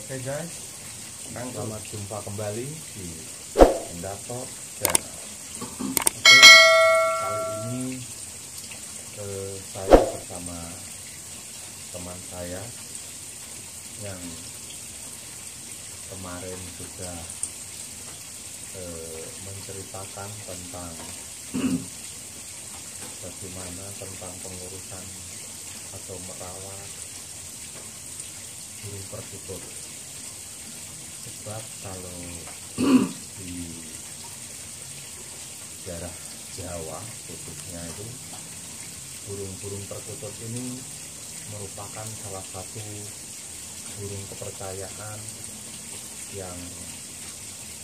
Oke guys, selamat jumpa kembali di Endato Channel. Oke, kali ini saya bersama teman saya yang kemarin sudah menceritakan tentang bagaimana tentang pengurusan atau merawat burung perkutut. Sebab kalau di daerah Jawa khususnya itu burung-burung perkutut ini merupakan salah satu burung kepercayaan yang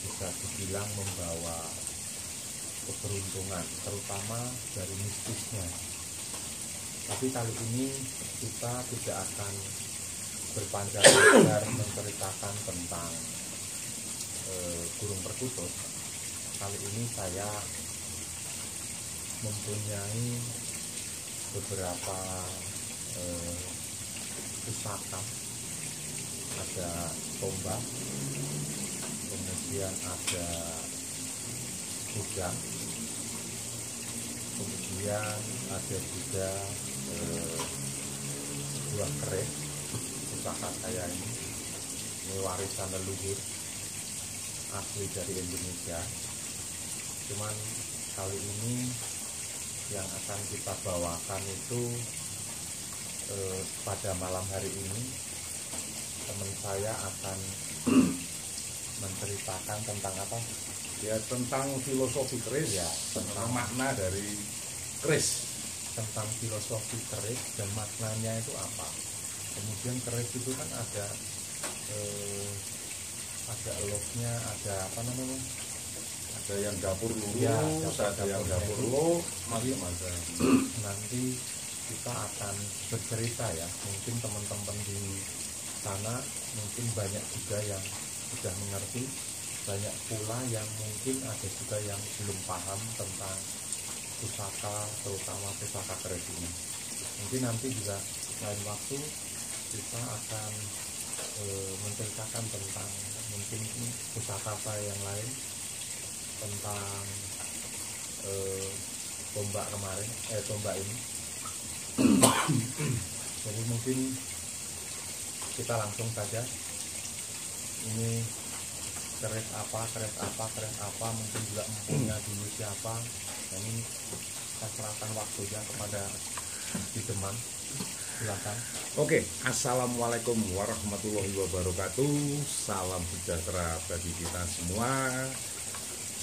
bisa dibilang membawa keberuntungan, terutama dari mistisnya. Tapi kali ini kita tidak akan berpanjang lebar menceritakan tentang burung perkutut. Kali ini saya mempunyai beberapa pusaka. Ada tombak, kemudian ada kuda, kemudian ada juga buah keris. Pusaka saya ini warisan leluhur asli dari Indonesia. Cuman kali ini yang akan kita bawakan itu pada malam hari ini teman saya akan menceritakan tentang apa? Ya, tentang filosofi keris, ya, tentang makna dari keris, tentang filosofi keris dan maknanya itu apa. Kemudian keris itu kan ada eloknya, ada apa namanya? ada yang dapur lurus, ya, ada yang dapur lo, macam-macam. Nanti kita akan bercerita ya, mungkin teman-teman di sana mungkin banyak juga yang sudah mengerti, banyak pula yang mungkin ada juga yang belum paham tentang pusaka, terutama pusaka keris ini. Mungkin nanti juga lain waktu kita akan menceritakan tentang mungkin pusaka apa yang lain, tentang tombak kemarin, tombak ini. Jadi mungkin kita langsung saja. Ini keris apa, mungkin juga mempunyai dulu siapa. Dan ini saya serahkan waktunya kepada di teman. Silakan. Oke, assalamualaikum warahmatullahi wabarakatuh. Salam sejahtera bagi kita semua.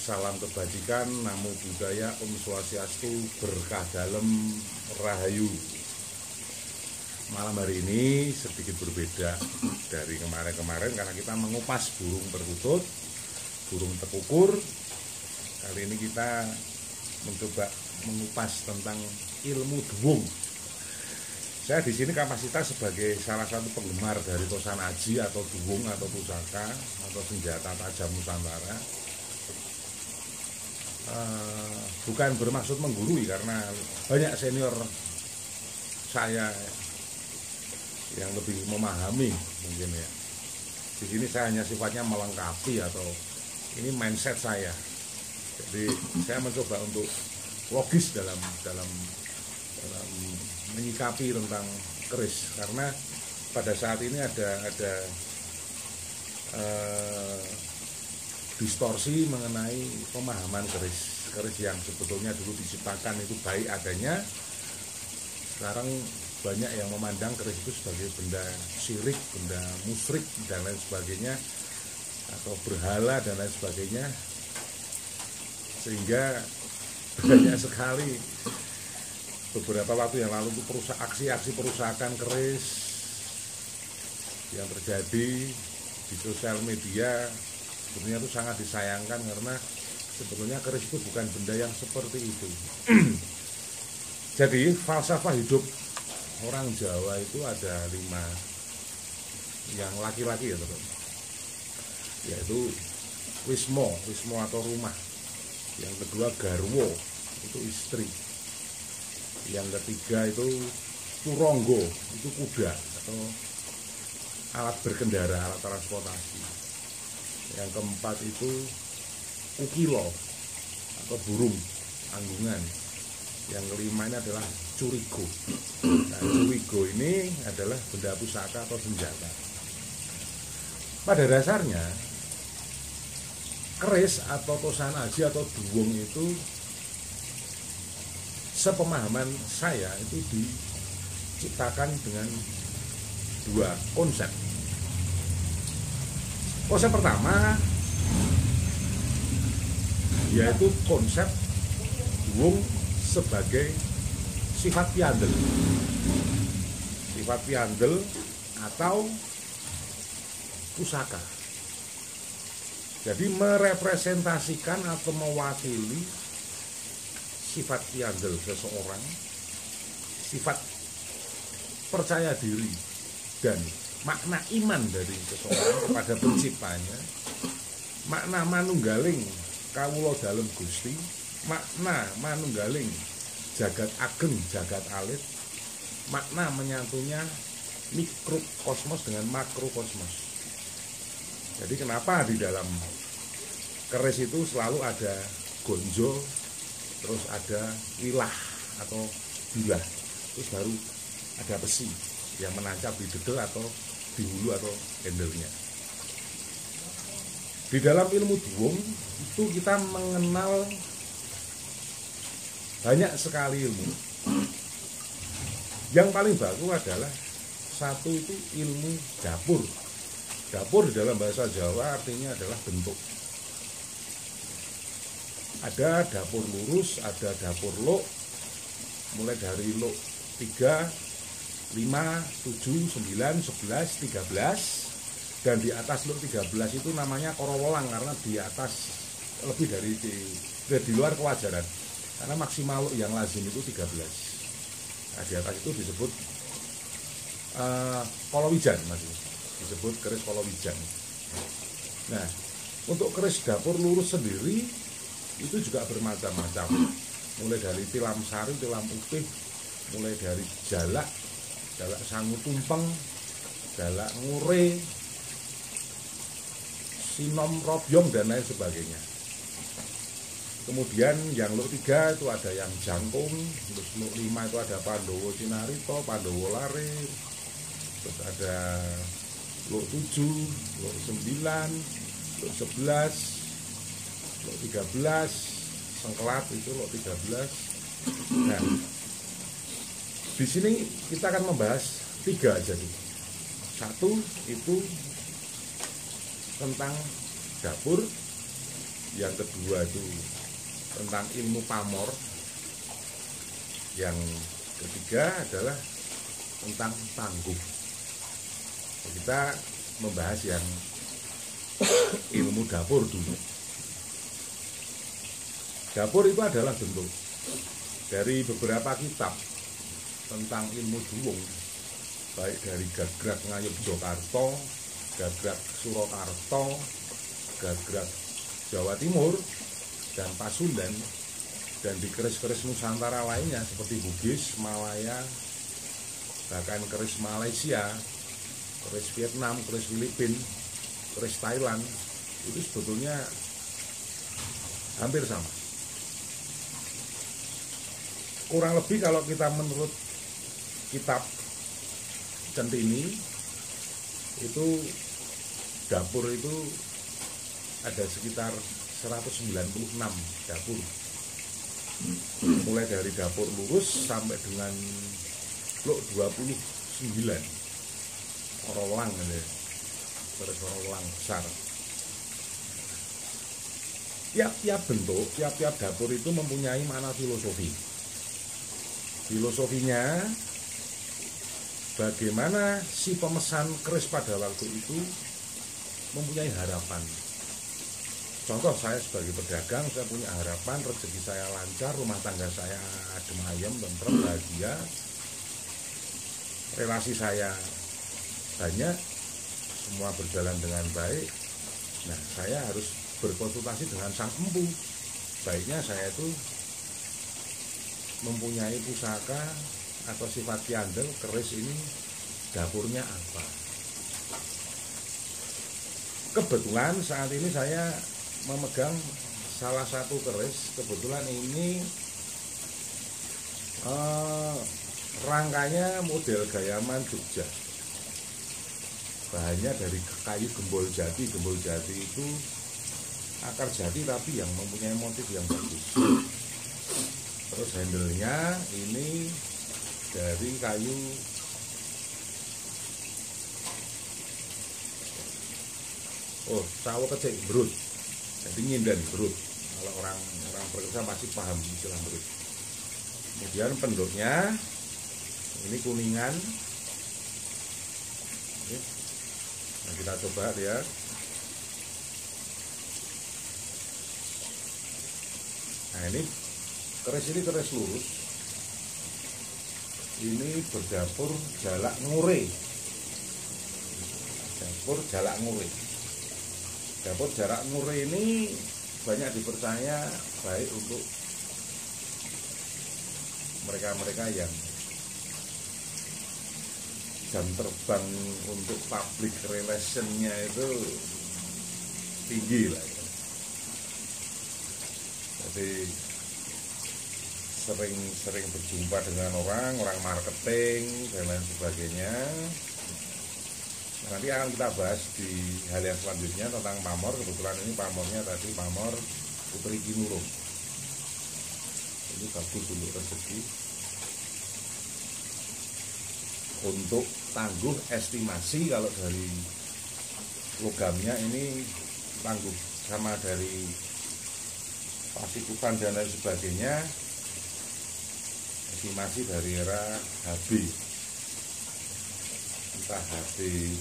Salam kebajikan, namo buddhaya, om swastiastu, berkah dalam, rahayu. Malam hari ini sedikit berbeda dari kemarin-kemarin karena kita mengupas burung perkutut, burung tekukur. Kali ini kita mencoba mengupas tentang ilmu dewung. Saya di sini kapasitas sebagai salah satu penggemar dari tosan aji atau dewung atau pusaka atau senjata tajam Nusantara. Bukan bermaksud menggurui karena banyak senior saya yang lebih memahami mungkin ya. Di sini saya hanya sifatnya melengkapi atau ini mindset saya. Jadi saya mencoba untuk logis dalam menyikapi tentang keris karena pada saat ini ada distorsi mengenai pemahaman keris yang sebetulnya dulu diciptakan itu baik adanya. Sekarang banyak yang memandang keris itu sebagai benda syirik, benda musyrik dan lain sebagainya, atau berhala dan lain sebagainya, sehingga banyak sekali beberapa waktu yang lalu itu aksi-aksi perusakan keris yang terjadi di sosial media. Sebenarnya itu sangat disayangkan karena sebetulnya keris itu bukan benda yang seperti itu. Jadi falsafah hidup orang Jawa itu ada 5 yang laki-laki ya teman, yaitu wismo atau rumah, yang kedua garwo itu istri, yang ketiga itu turonggo itu kuda atau alat berkendara, alat transportasi. Yang keempat itu ukilo atau burung anggungan. Yang kelima ini adalah curigo. Nah, curigo ini adalah benda pusaka atau senjata. Pada dasarnya keris atau tosan aji atau duwung itu, sepemahaman saya, itu diciptakan dengan dua konsep. Konsep pertama yaitu konsep duwung sebagai sifat piandel. Sifat piandel atau pusaka. Jadi merepresentasikan atau mewakili sifat piandel seseorang, sifat percaya diri dan makna iman dari seseorang kepada penciptanya, makna manunggaling kawula dalem Gusti, makna manunggaling jagat ageng jagat alit, makna menyatunya mikrokosmos dengan makrokosmos. Jadi kenapa di dalam keris itu selalu ada gonjo, terus ada wilah atau bilah, terus baru ada besi yang menancap di dedel atau di hulu atau handle-nya. Di dalam ilmu duwung itu kita mengenal banyak sekali ilmu. Yang paling baku adalah satu itu ilmu dapur. Dapur di dalam bahasa Jawa artinya adalah bentuk. Ada dapur lurus, ada dapur luk, mulai dari luk 3, 5, 7, 9, 11, 13, dan di atas luk 13 itu namanya korowolang karena di atas lebih dari di luar kewajaran. Karena maksimal luk yang lazim itu 13. Nah, di atas itu disebut kolowijan, disebut keris kolowijan. Nah, untuk keris dapur lurus sendiri itu juga bermacam-macam. Mulai dari tilam sari, tilam putih, mulai dari jalak, jalak sangu tumpeng, jalak ngure, sinom robyong dan lain sebagainya. Kemudian yang luk 3 itu ada yang jangkung, terus luk 5 itu ada Pandowo Cinarito, Pandowo Lare, terus ada luk 7, luk 9, luk 11, luk 13, sengkelat itu luk 13. Nah, di sini kita akan membahas 3 aja nih. Satu itu tentang dapur, yang kedua itu tentang ilmu pamor, yang ketiga adalah tentang tangguh. Kita membahas yang ilmu dapur dulu. Dapur itu adalah bentuk dari beberapa kitab tentang ilmu duwung, baik dari Gagrag Ngayogyakarta, Gagrag Surakarta, Gagrag Jawa Timur, dan Pasundan, dan di keris-keris Nusantara lainnya seperti Bugis, Malaya, bahkan keris Malaysia, keris Vietnam, keris Filipina, keris Thailand, itu sebetulnya hampir sama. Kurang lebih kalau kita menurut kitab Centini, itu dapur itu ada sekitar 196 dapur, mulai dari dapur lurus sampai dengan luk 29 korolang, terus korolang besar. Tiap-tiap bentuk, tiap-tiap dapur itu mempunyai makna filosofi. Filosofinya bagaimana si pemesan keris pada waktu itu mempunyai harapan. Contoh, saya sebagai pedagang, saya punya harapan rezeki saya lancar, rumah tangga saya adem ayem, tentrem, bahagia, relasi saya banyak, semua berjalan dengan baik. Nah, saya harus berkonsultasi dengan sang empu. Baiknya saya itu mempunyai pusaka atau sifat piandel keris ini, dapurnya apa. kebetulan saat ini saya memegang salah satu keris. Kebetulan ini rangkanya model gayaman Jogja, bahannya dari kayu gembol jati. Gembol jati itu akar jati tapi yang mempunyai motif yang bagus. Terus handle-nya ini dari kayu sawo kecil brut, jadi nyinden brut. Kalau orang perkasa pasti paham istilah brut. Kemudian penduknya ini kuningan. Oke. Nah, kita coba lihat. Nah, ini keris lurus. Ini berdapur jalak ngure. Dapur jalak ngure. Dapur jalak ngure ini banyak dipercaya baik untuk mereka-mereka yang jam terbang untuk public relationnya itu tinggi lah ya. Jadi sering berjumpa dengan orang marketing dan lain sebagainya. Nanti akan kita bahas di hal yang selanjutnya tentang pamor. Kebetulan ini pamornya tadi pamor Putri Kinurung. Ini bagus untuk rezeki, untuk tangguh estimasi. Kalau dari logamnya ini tangguh, sama dari pasikutan dan lain sebagainya, estimasi dari era HB, entah HB,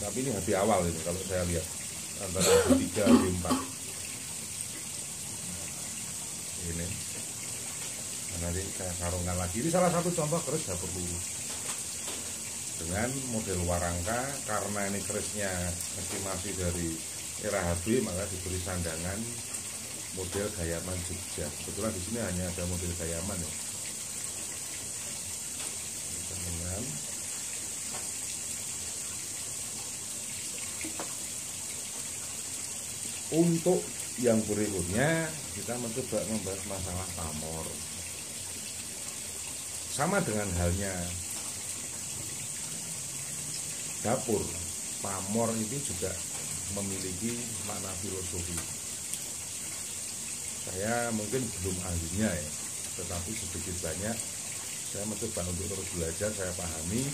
tapi ini HB awal ini kalau saya lihat, antara HB 3 HB 4 ini. Nah, nanti saya sarungkan lagi. Ini salah satu contoh keris dapur lurus dengan model warangka. Karena ini kerisnya estimasi dari era HB, maka diberi sandangan model gayaman Jogja. Kebetulan di sini hanya ada model gayaman ya. Sandangan. Untuk yang berikutnya kita mencoba membahas masalah pamor. Sama dengan halnya dapur, pamor itu juga memiliki makna filosofi. Saya mungkin belum ahlinya ya, tetapi sedikit banyak saya mencoba untuk terus belajar. Saya pahami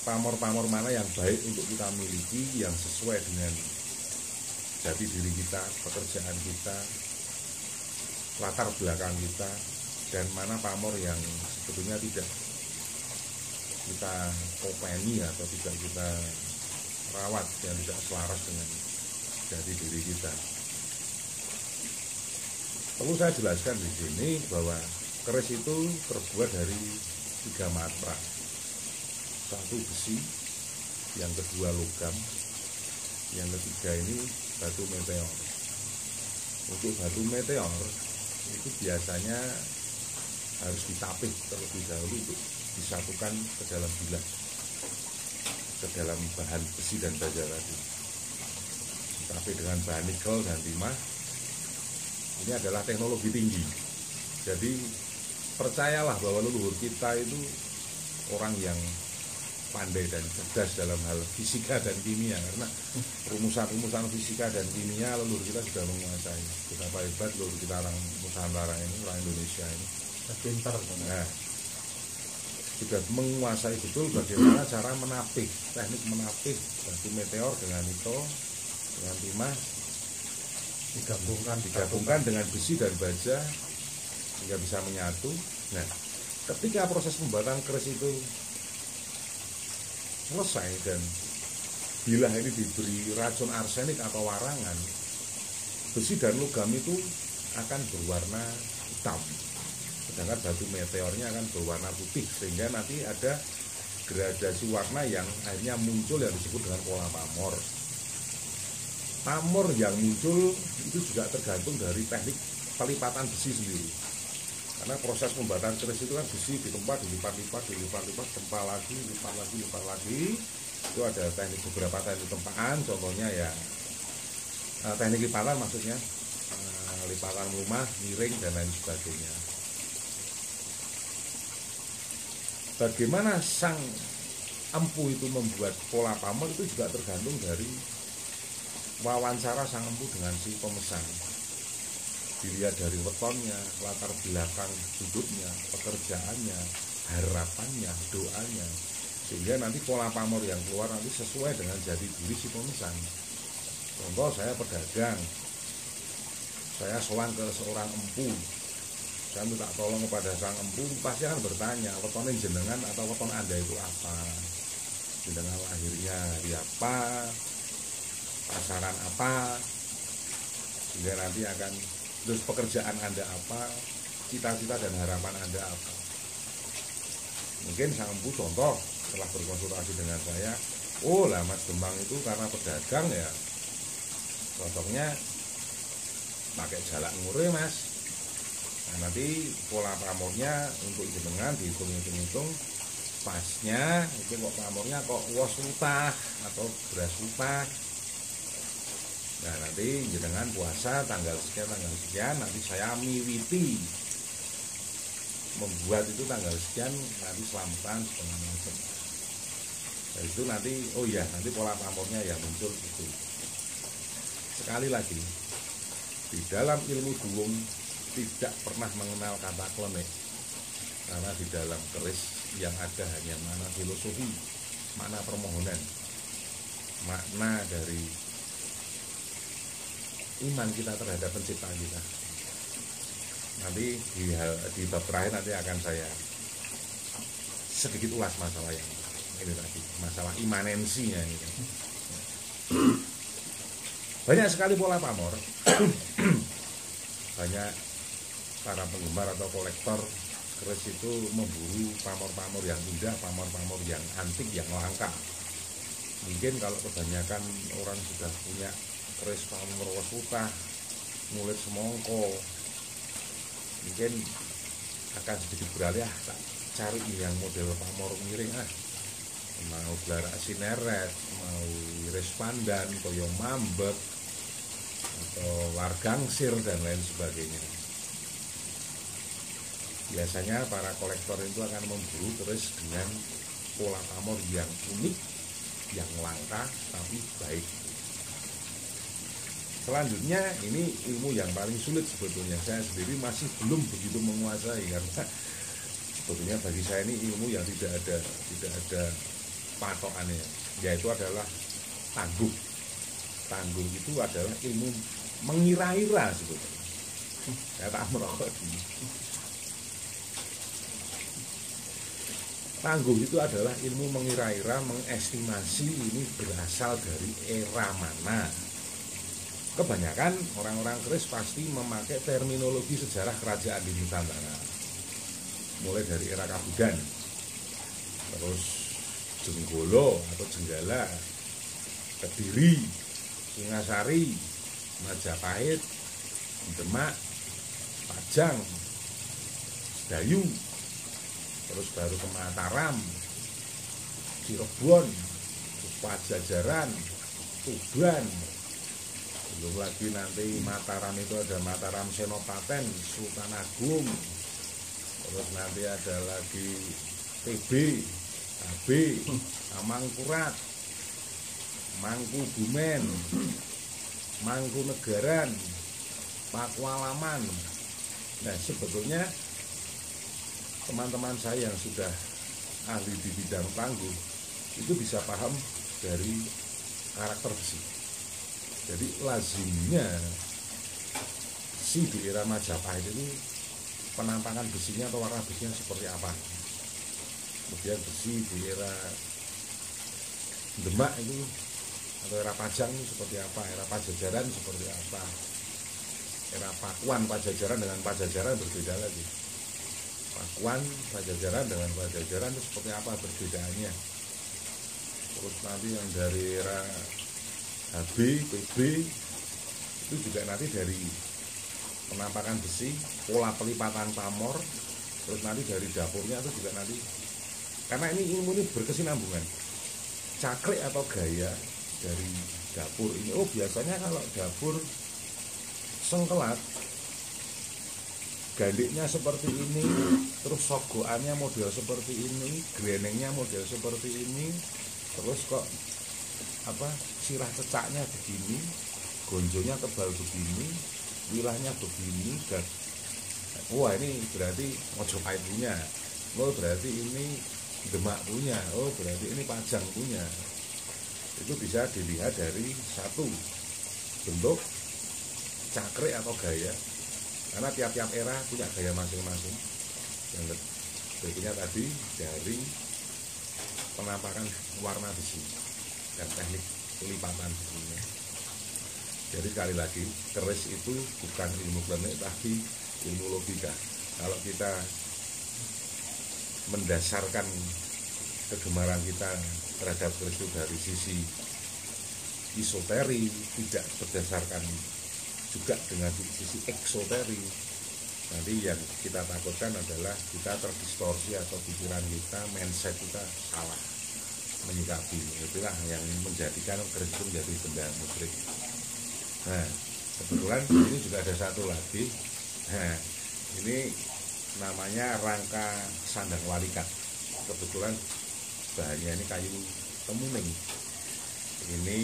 pamor-pamor mana yang baik untuk kita miliki, yang sesuai dengan jati diri kita, pekerjaan kita, latar belakang kita, dan mana pamor yang sebetulnya tidak kita kopeni atau tidak kita rawat, yang tidak selaras dengan jati diri kita. Perlu saya jelaskan di sini bahwa keris itu terbuat dari 3 matra. 1 besi, yang kedua logam, yang ketiga ini batu meteor. Untuk batu meteor itu biasanya harus ditapih terlebih dahulu untuk disatukan ke dalam bilah, ke dalam bahan besi dan baja tadi. Ditapih dengan bahan nikel dan timah. Ini adalah teknologi tinggi. Jadi percayalah bahwa leluhur kita itu orang yang pandai dan cerdas dalam hal fisika dan kimia, karena rumusan-rumusan fisika dan kimia leluhur kita sudah menguasai. Betapa hebat leluhur kita orang Nusantara ini, orang Indonesia ini. Pintar. Nah, sudah menguasai betul bagaimana cara menapih, teknik menapih batu meteor dengan nito, dengan timah, digabungkan dengan besi dan baja sehingga bisa menyatu. Nah, ketika proses pembuatan keris itu selesai dan bilah ini diberi racun arsenik atau warangan, besi dan logam itu akan berwarna hitam, sedangkan batu meteornya akan berwarna putih, sehingga nanti ada gradasi warna yang akhirnya muncul yang disebut dengan pola pamor. Pamor yang muncul itu juga tergantung dari teknik pelipatan besi sendiri. Karena proses pembuatan keris itu kan besi ditempa, dilipat-lipat, tempa lagi, lipat lagi. Itu ada teknik, beberapa teknik tempaan, contohnya ya teknik lipatan maksudnya, lipatan rumah, miring dan lain sebagainya. Bagaimana sang empu itu membuat pola pamor itu juga tergantung dari wawancara sang empu dengan si pemesan. Dilihat dari wetonnya, latar belakang hidupnya, pekerjaannya, harapannya, doanya, sehingga nanti pola pamor yang keluar nanti sesuai dengan jati diri si pemesan. Contoh, saya pedagang, saya sowan ke seorang empu, saya minta tolong kepada sang empu, pasti akan bertanya, weton jenengan atau weton Anda itu apa, jenengan lahirnya hari apa, pasaran apa, sehingga nanti akan terus pekerjaan Anda apa, cita-cita dan harapan Anda apa. Mungkin sang empu contoh setelah berkonsultasi dengan saya, oh lah Mas Demang itu karena pedagang ya, cocoknya pakai jalak ngure Mas. Nah, nanti pola pamornya untuk jenengan dihitung-hitung pasnya itu kok pamornya kok wos utah atau beras utah. Nah nanti jenengan puasa tanggal sekian nanti saya miwiti membuat itu tanggal sekian, nanti selamatan setengah macam. Nah itu nanti, oh iya nanti pola pamornya yang muncul itu. Sekali lagi, di dalam ilmu duwung tidak pernah mengenal kata klenik, karena di dalam keris yang ada hanya makna filosofi, makna permohonan, makna dari iman kita terhadap pencipta kita. Nanti di bab terakhir nanti akan saya sedikit ulas masalah yang ini tadi, masalah imanensinya ini. Banyak sekali pola pamor. Banyak para penggemar atau kolektor keris itu memburu pamor-pamor yang indah, pamor-pamor yang antik, yang langka. Mungkin kalau kebanyakan orang sudah punya keris pamor wasutah, ngulit semongko, mungkin akan sedikit beralih, tak cari yang model pamor miring, mau gelar sineret, mau iris pandan, toyo mambek, atau wargangsir dan lain sebagainya. Biasanya para kolektor itu akan memburu keris dengan pola pamor yang unik, yang langka tapi baik. Selanjutnya ini ilmu yang paling sulit sebetulnya. Saya sendiri masih belum begitu menguasai, karena sebetulnya bagi saya ini ilmu yang tidak ada patokannya, yaitu adalah tangguh. Tangguh itu adalah ilmu mengira-ira sebetulnya. Saya tak merokok ini. Tangguh itu adalah ilmu mengira-ira, mengestimasi ini berasal dari era mana. Kebanyakan orang-orang keris pasti memakai terminologi sejarah kerajaan di Nusantara, mulai dari era Kabudan, terus Jenggolo atau Jenggala, Kediri, Singasari, Majapahit, Demak, Pajang, Sedayu, terus baru ke Mataram, Cirebon, Pajajaran, Tuban, belum lagi nanti Mataram itu ada Mataram Senopaten, Sultan Agung, terus nanti ada lagi TB, KB, Amangkurat, Mangkubumen, Mangkunegaran, Pakualaman. Nah sebetulnya teman-teman saya yang sudah ahli di bidang tangguh itu bisa paham dari karakter besi. Jadi lazimnya si di era Majapahit ini penampakan besinya atau warna besinya seperti apa. Kemudian besi di era Demak itu atau era Pajang itu seperti apa, era Pajajaran seperti apa, era Pakuan Pajajaran dengan Pajajaran berbeda lagi. Pakuan Pajajaran dengan Pajajaran itu seperti apa perbedaannya. Terus nanti yang dari era HB, PB itu juga nanti dari penampakan besi, pola pelipatan pamor, terus nanti dari dapurnya itu juga nanti, karena ini ilmu ini berkesinambungan. Cakrik atau gaya dari dapur ini. Oh, biasanya kalau dapur sengkelat gandiknya seperti ini, terus sogokannya model seperti ini, grenengnya model seperti ini, terus kok apa sirah cecaknya begini, gonjonya tebal begini, wilahnya begini, dan wah ini berarti Mojopahit punya, oh berarti ini Demak punya, oh berarti ini Pajang punya. Itu bisa dilihat dari satu bentuk cakrik atau gaya, karena tiap-tiap era punya gaya masing-masing. Yang berikutnya tadi dari penampakan warna besi dan teknik lipatan besinya. Jadi sekali lagi, keris itu bukan ilmu klinik tapi ilmu logika. Kalau kita mendasarkan kegemaran kita terhadap keris itu dari sisi isoteri, tidak berdasarkan juga dengan sisi eksoteri, nanti yang kita takutkan adalah kita terdistorsi atau pikiran kita, mindset kita salah menyikapi. Itulah yang menjadikan keris itu menjadi benda musyrik. Nah, kebetulan ini juga ada satu lagi. Nah, ini namanya rangka sandang walikat. Kebetulan bahannya ini kayu temuning. Ini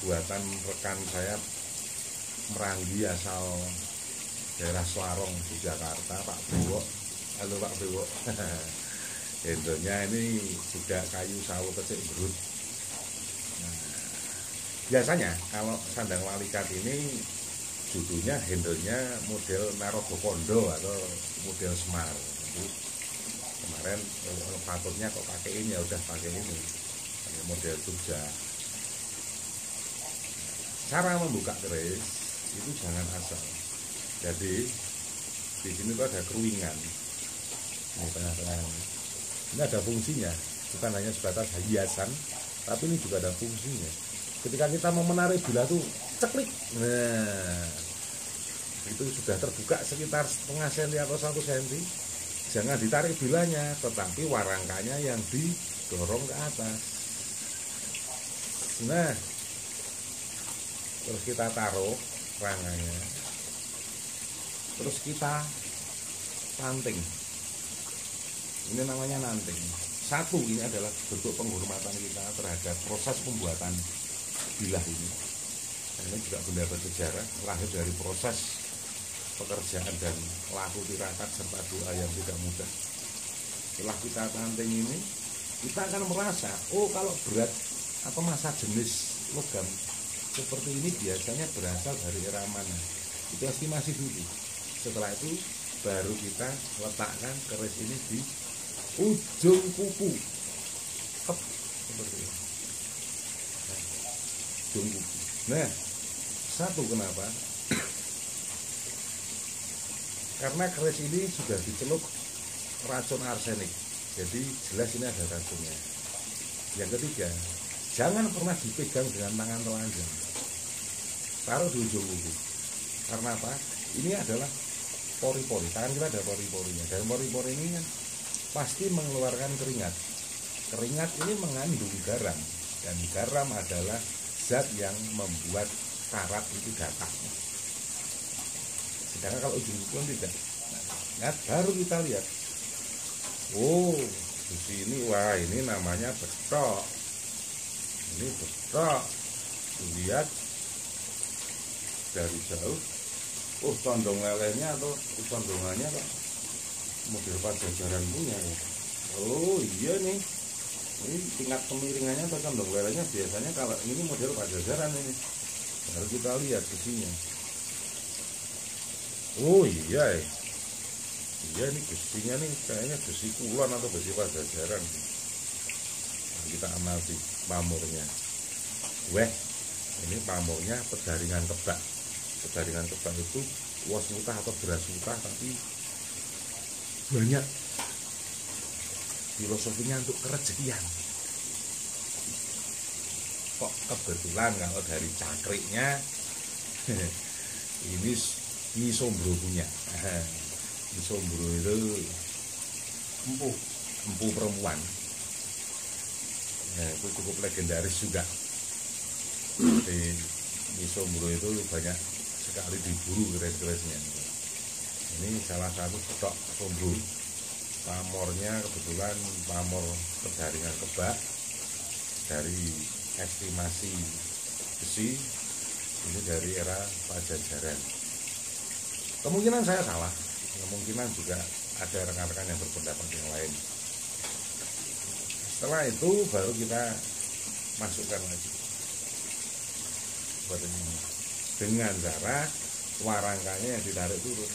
buatan rekan saya Meranggi asal daerah Selarong di Jakarta, Pak Brewo. Halo Pak Brewo. Handlenya ini juga kayu sawo kecil berut. Nah, biasanya kalau sandang walikat ini judulnya handlenya model Narogo Kondo atau model Semar. Jadi, kemarin patutnya kok pakai ini, ya udah pakai ini, pakai model Jogja. Cara membuka keris itu jangan asal. Jadi di sini tuh ada keruingan. Ini tengah-tengah. Ini ada fungsinya, bukan hanya sebatas hiasan, tapi ini juga ada fungsinya. Ketika kita mau menarik bila tuh ceklik, nah itu sudah terbuka sekitar setengah senti atau 1 senti. Jangan ditarik bilanya, tetapi warangkanya yang didorong ke atas. Nah, terus kita taruh rangkanya, terus kita nanting. Ini namanya nanting. Satu, ini adalah bentuk penghormatan kita terhadap proses pembuatan bilah ini. Ini juga benda bersejarah, lahir dari proses pekerjaan dan laku tirakat serta doa yang tidak mudah. Setelah kita nanting ini, kita akan merasa, oh kalau berat atau masa jenis logam seperti ini biasanya berasal dari era mana. Itu estimasi dulu. Setelah itu baru kita letakkan keris ini di ujung kuku. Seperti ini. Ujung kuku. Nah, satu kenapa? Karena keris ini sudah dicelup racun arsenik. Jadi jelas ini ada racunnya. Yang ketiga, jangan pernah dipegang dengan tangan telanjang. Taruh di ujung kuku. Karena apa? Ini adalah pori-pori. Tangan kita ada pori-porinya. Dan pori-pori ini kan pasti mengeluarkan keringat. Keringat ini mengandung garam. Dan garam adalah zat yang membuat karat itu datar. Sedangkan kalau ujung kuku kan tidak. Nah, baru kita lihat. Oh, di sini wah ini namanya betok. Ini betok. Lihat dari jauh. Oh, condong lelehnya atau condongannya kok model Pajajaran punya ya. Oh iya nih. Ini tingkat kemiringannya atau condong lelehnya biasanya kalau ini model Pajajaran ini. Baru kita lihat besinya. Oh iya. Iya nih besinya nih kayaknya besi Kulon atau besi Pajajaran. Nah, kita amati pamornya. Weh, ini pamornya pedaringan kebak. Pedaringan kebak itu was mutah atau beras mutah tapi banyak filosofinya untuk kerejekian. Kok kebetulan kalau dari cakriknya ini Nyisombro punya. Nyisombro itu empu perempuan. Ya, itu cukup legendaris juga. Di Misombro itu banyak sekali diburu keris-kerisnya. Ini salah satu stok sombro. Pamornya kebetulan pamor penjaringan kebak dari estimasi besi, ini dari era Pajajaran. Kemungkinan saya salah, kemungkinan juga ada rekan-rekan yang berpendapat yang lain. Setelah itu baru kita masukkan lagi seperti ini dengan cara warangkanya yang ditarik turun,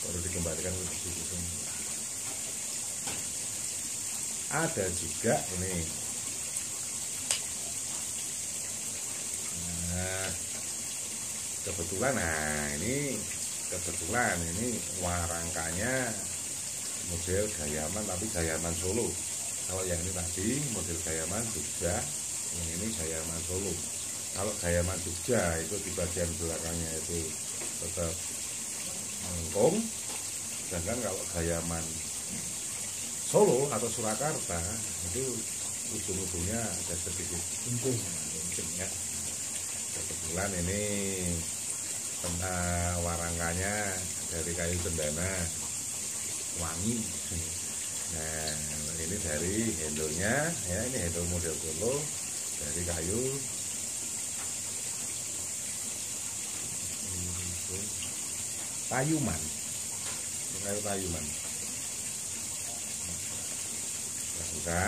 baru dikembalikan ke posisi. Ada juga ini, kebetulan warangkanya model Gayaman tapi Gayaman Solo. Kalau yang ini tadi model Gayaman Jogja, yang ini Gayaman Solo. Kalau Gayaman Jogja itu di bagian belakangnya itu tetap melengkung, sedangkan kalau Gayaman Solo atau Surakarta itu ujung-ujungnya ada sedikit ya. Kebetulan ini warangkanya dari kayu cendana wangi. Nah, ini dari handle-nya ya, ini handle model Solo dari kayu tayuman. Kayu tayuman. Kita buka.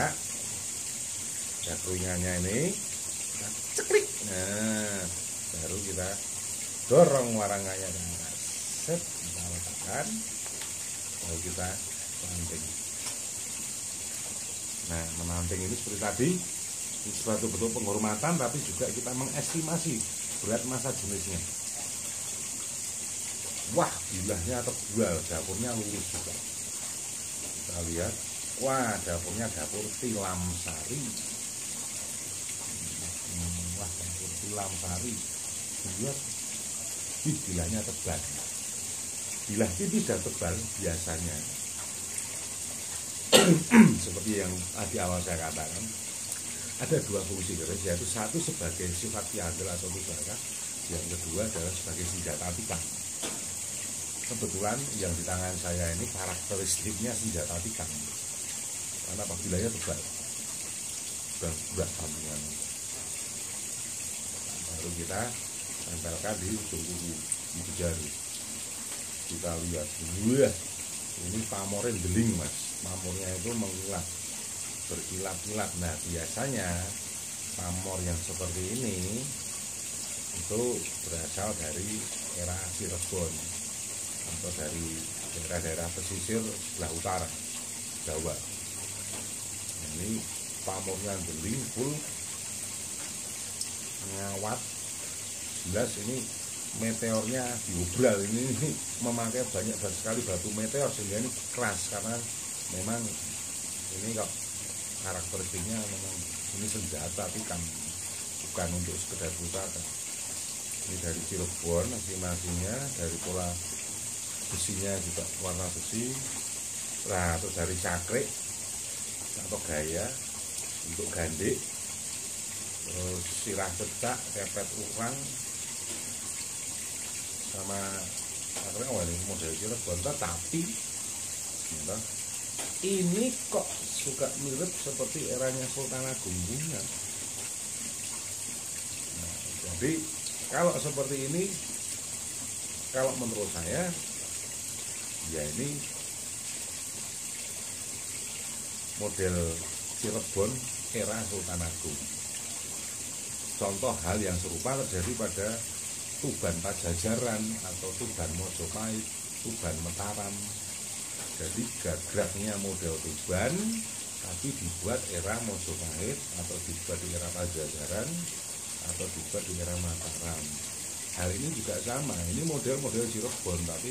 Ya, keringannya ini kita ceklik. Nah, baru kita dorong warangkanya ke atas. Set, kita letakkan. Lalu kita lanting. Nah, menanting ini seperti tadi, ini suatu bentuk penghormatan, tapi juga kita mengestimasi berat massa jenisnya. Wah, bilahnya tebal, dapurnya lurus juga. Kita lihat, wah, dapurnya dapur Tilam Sari. Wah, dapur Tilam Sari. Lihat, bilahnya tebal. Bilah tipis dan tebal biasanya seperti yang di awal saya katakan, ada dua fungsi keris, yaitu satu sebagai sifat piagel atau pusaka, yang kedua adalah sebagai senjata tikam. Kebetulan yang di tangan saya ini karakteristiknya senjata tikam, karena bilahnya tebal dan berat kandungan. Baru kita tempelkan di ujung kuku, di jari. Kita lihat, wah, ini pamornya deling mas, pamornya itu mengkilat, berkilat-kilat. Nah, biasanya pamor yang seperti ini itu berasal dari era Cirebon atau dari daerah-daerah pesisir sebelah utara Jawa. Ini pamornya deling, full ngawat, jelas ini meteornya diobral. Ini memakai banyak sekali batu meteor sehingga ini keras, karena memang ini kok karakteristiknya memang ini senjata tikam, bukan untuk sekedar pusaka. Ini dari Cirebon masing-masingnya, dari pola besinya juga warna besi. Nah, terus dari cakrik atau gaya untuk gandik, terus sirah cecak, kepet urang, sama akhirnya ini model Cirebon. Tapi ini kok suka mirip seperti eranya Sultan Agung punya. Nah, jadi kalau seperti ini, kalau menurut saya ya ini model Cirebon era Sultan Agung. Contoh hal yang serupa terjadi pada Tuban Pajajaran atau Tuban Mojopahit, Tuban Mataram. Jadi gagraknya model Tuban tapi dibuat era Mojopahit atau dibuat di era Pajajaran atau dibuat di era Mataram. Hal ini juga sama, ini model-model Cirebon tapi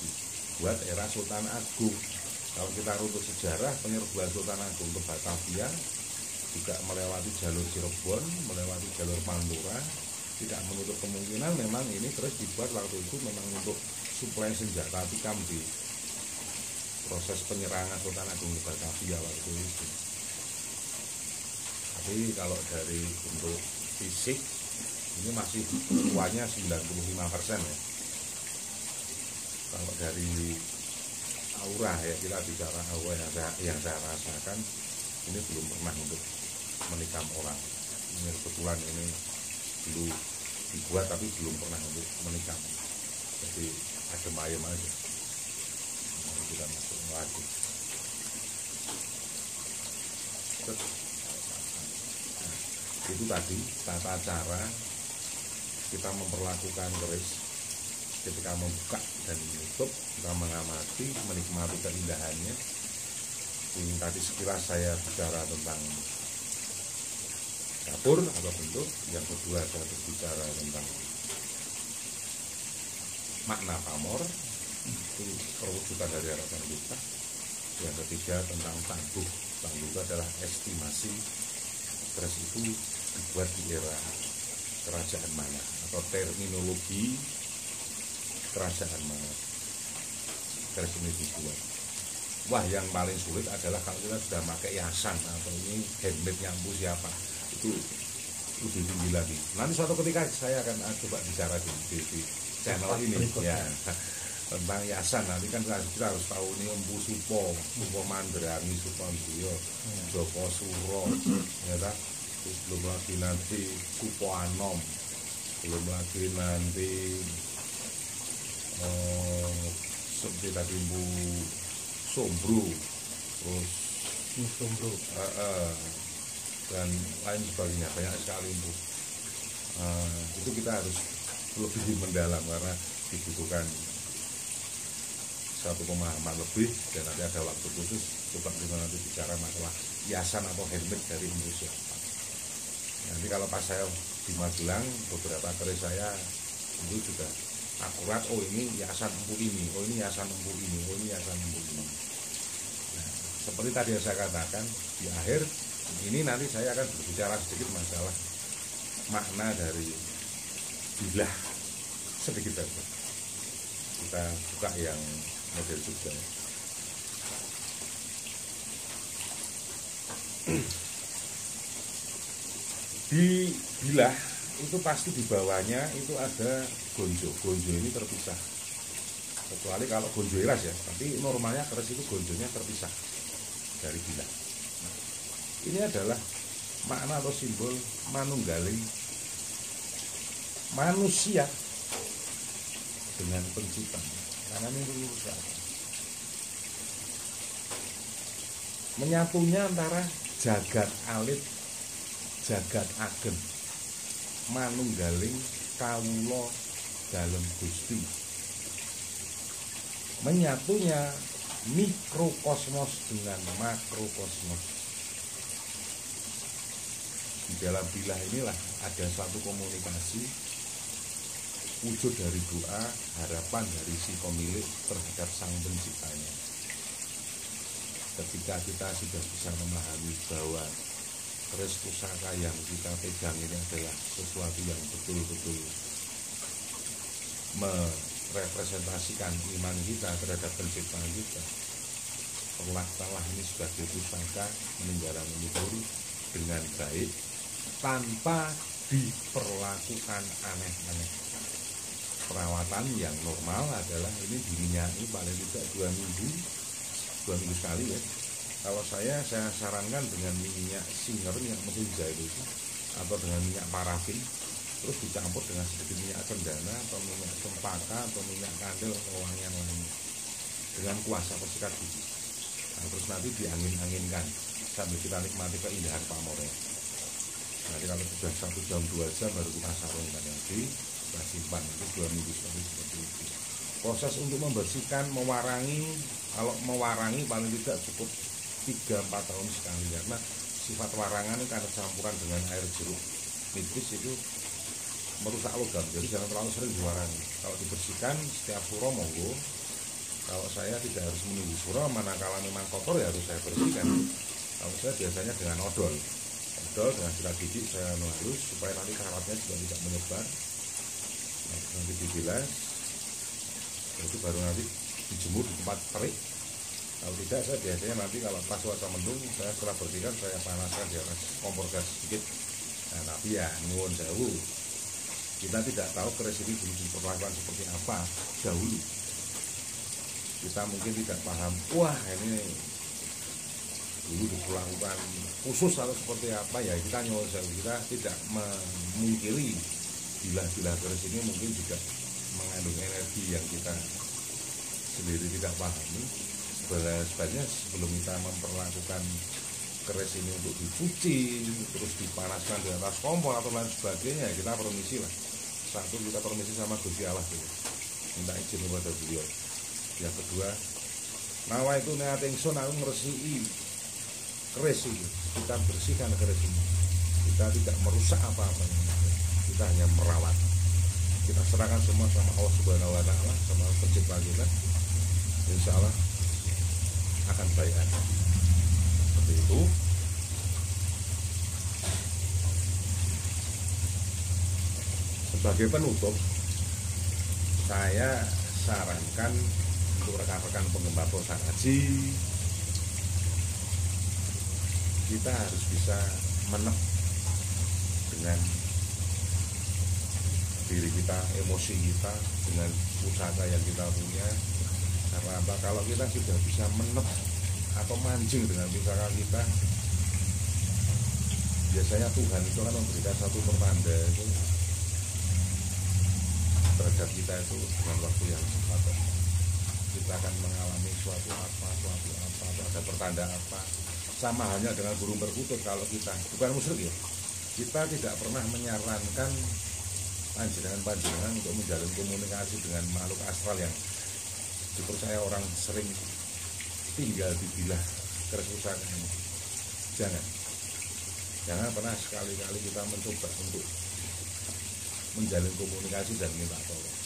dibuat era Sultan Agung. Kalau kita runut sejarah penyerbuan Sultan Agung ke Batavia juga melewati jalur Cirebon, melewati jalur Pantura. Tidak menutup kemungkinan memang ini terus dibuat waktu itu memang untuk suplai senjata tikam di proses penyerangan Sultan Agung ke Batavia waktu itu. Tapi kalau dari bentuk fisik ini masih kuahnya 95% ya. Kalau dari aura ya, kita bicara aura yang saya rasakan ini belum pernah untuk menikam orang. Ini kebetulan ini dulu dibuat tapi belum pernah untuk menikam. Jadi adem ayem aja. Mari kita masuk lagi. Nah, itu tadi tata cara kita memperlakukan keris ketika membuka dan menutup, kita mengamati, menikmati keindahannya. Ini tadi sekilas saya bicara tentang dapur atau bentuk. Yang kedua saya berbicara tentang makna pamor, itu perwujudan dari harapan kita. Yang ketiga tentang tangguh. Tangguh itu adalah estimasi keris itu dibuat di era kerajaan mana, atau terminologi kerajaan mana keris ini dibuat. Wah, yang paling sulit adalah kalau kita sudah pakai yasan atau ini handmade nyampu siapa, itu lebih tinggi lagi. Nanti suatu ketika saya akan coba bicara di channel ini ya tentang yasan. Nanti kan kita harus tahu ini empu supo, supo Mandrangi, supo Buyo, Joko Suro, ya kan? Terus belum lagi nanti supo Anom, belum lagi nanti seperti tadi empu Sombro, terus Sombro, dan lain sebagainya, banyak sekali empu. Itu kita harus lebih mendalam karena dibutuhkan satu pemahaman lebih, dan nanti ada waktu khusus coba kita nanti bicara masalah hiasan atau handmade dari empu siapa. Nanti kalau pas saya di Magelang, beberapa keris saya itu sudah akurat, oh ini hiasan empu ini, oh ini hiasan empu ini, oh ini hiasan empu ini. Nah, seperti tadi yang saya katakan di akhir ini, nanti saya akan berbicara sedikit masalah makna dari bilah sedikit saja. Kita buka yang model Jogja. Di bilah itu pasti di bawahnya itu ada gonjo. Gonjo ini terpisah. Kecuali kalau gonjo iras ya, tapi normalnya keris itu gonjonya terpisah dari bilah. Nah, ini adalah makna atau simbol manunggaling manusia dengan pencipta. Karena ini rusak. Menyatunya antara jagat alit, jagat ageng, manunggaling kawula dalem Gusti. Menyatunya mikrokosmos dengan makrokosmos. Di dalam bilah inilah ada suatu komunikasi, wujud dari doa, harapan dari si pemilik terhadap sang penciptanya. Ketika kita sudah bisa memahami bahwa keris pusaka yang kita pegang ini adalah sesuatu yang betul-betul merepresentasikan iman kita terhadap pencipta kita, telah ini sebagai pusaka meninggalan leluhur dengan baik tanpa diperlakukan aneh-aneh. Perawatan yang normal adalah ini diminyaki paling tidak 2 minggu sekali ya. Kalau saya sarankan dengan minyak singer, minyak mesin jahit itu, atau dengan minyak parafin, terus dicampur dengan sedikit minyak cendana atau minyak cempaka atau minyak kandel atau wangian lainnya dengan kuasa persikat gigi. Nah, terus nanti diangin-anginkan sambil kita nikmati keindahan pamornya. Nanti kalau sudah 1 jam 2 jam baru kita sarungkan lagi, kita simpan itu 2 minggu sekali seperti itu. Proses untuk membersihkan, mewarangi, kalau mewarangi paling tidak cukup 3-4 tahun sekali, karena sifat warangan ini karena campuran dengan air jeruk nipis itu merusak logam, jadi jangan terlalu sering diwarangi. Kalau dibersihkan setiap suro monggo. Kalau saya tidak harus menunggu suro, manakala memang kotor ya harus saya bersihkan. Kalau saya biasanya dengan odol dengan sikat gigi saya halus supaya nanti karatnya juga tidak menyebar. Nah, nanti dibilas, itu baru nanti dijemur di tempat terik. Kalau tidak, saya biasanya nanti kalau pas cuaca mendung, saya setelah bersihkan saya panaskan di atas kompor gas sedikit Nah, tapi ya nuwun sewu, kita tidak tahu keris ini dulu diperlakukan seperti apa dahulu. Kita mungkin tidak paham, wah ini dulu diperlakukan khusus atau seperti apa, ya kita nyuwun sewu, kita tidak memungkiri bila keris ini mungkin juga mengandung energi yang kita sendiri tidak pahami. Sebenarnya sebelum kita memperlakukan keris ini untuk dicuci, terus dipanaskan di atas kompor atau lain sebagainya, kita permisi lah. Satu, kita permisi sama Gusti Allah dulu, minta izin kepada beliau. Yang kedua, nawa itu niat ingsun aku ngresiki keris ini, kita bersihkan keris ini, kita tidak merusak apa-apa, kita hanya merawat. Kita serahkan semua sama Allah Subhanahu wa Ta'ala, sama pencipta kita. Insya Allah akan baik aja. Seperti itu. Sebagai penutup, saya sarankan untuk rekan-rekan penggemar Tosan Haji, kita harus bisa menep dengan diri kita, emosi kita, dengan usaha yang kita punya. Karena apa? Kalau kita sudah bisa menep atau mancing dengan usaha kita, biasanya Tuhan itu akan memberikan satu pertanda itu terhadap kita itu dengan waktu yang cepat. Kita akan mengalami suatu apa, ada pertanda apa. Sama halnya dengan burung perkutut, kalau kita bukan musyrik ya, kita tidak pernah menyarankan panjenengan untuk menjalin komunikasi dengan makhluk astral yang dipercaya orang sering tinggal di bilah keris pusaka ini. Jangan pernah sekali-kali kita mencoba untuk menjalin komunikasi dan minta tolong.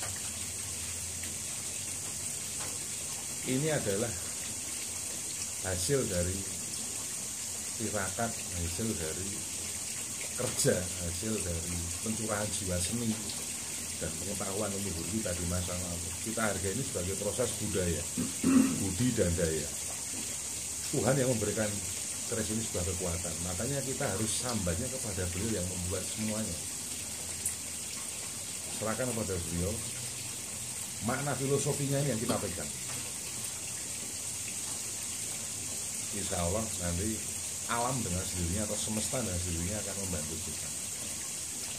Ini adalah hasil dari tirakat, hasil dari kerja, hasil dari pencurahan jiwa seni dan pengetahuan leluhur kita di masa lalu. Kita hargai ini sebagai proses budaya, budi dan daya. Tuhan yang memberikan keris ini sebuah kekuatan, makanya kita harus sambatnya kepada beliau yang membuat semuanya. Serahkan kepada beliau, makna filosofinya ini yang kita pegang. Insya Allah nanti alam dengan sendirinya atau semesta dengan sendirinya akan membantu kita,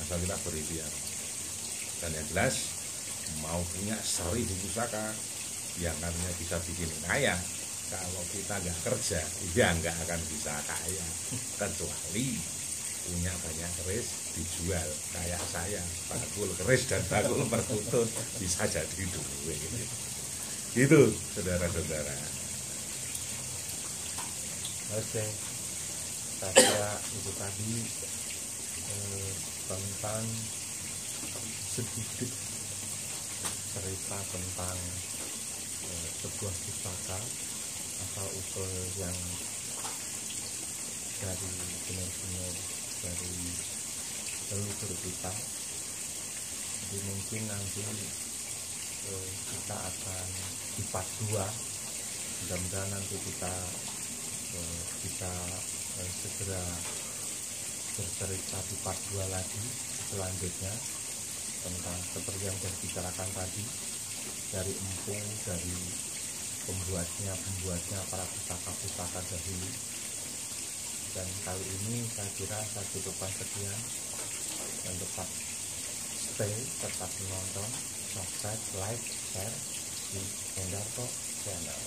asal kita berikhtiar. Dan yang jelas, mau punya 1000 pusaka yang katanya bisa bikin kaya, kalau kita nggak kerja, ya nggak akan bisa kaya. Kecuali punya banyak keris dijual, kayak saya, bakul keris dan bakul perkutut bisa jadi duit. Gitu, saudara-saudara. Oke, saya itu tadi tentang sedikit cerita tentang sebuah pusaka asal usul yang dari benar-benar dari leluhur kita. Jadi mungkin nanti kita akan di part 2, mudah-mudahan nanti kita bisa segera bercerita di part 2 lagi selanjutnya tentang seperti yang sudah dibicarakan tadi, dari empung, dari pembuatnya para pusaka-pusaka dahulu. Dan kali ini saya kira saya cukupkan sekian, dan tetap stay, tetap menonton, subscribe, like, share di Hendarto Channel.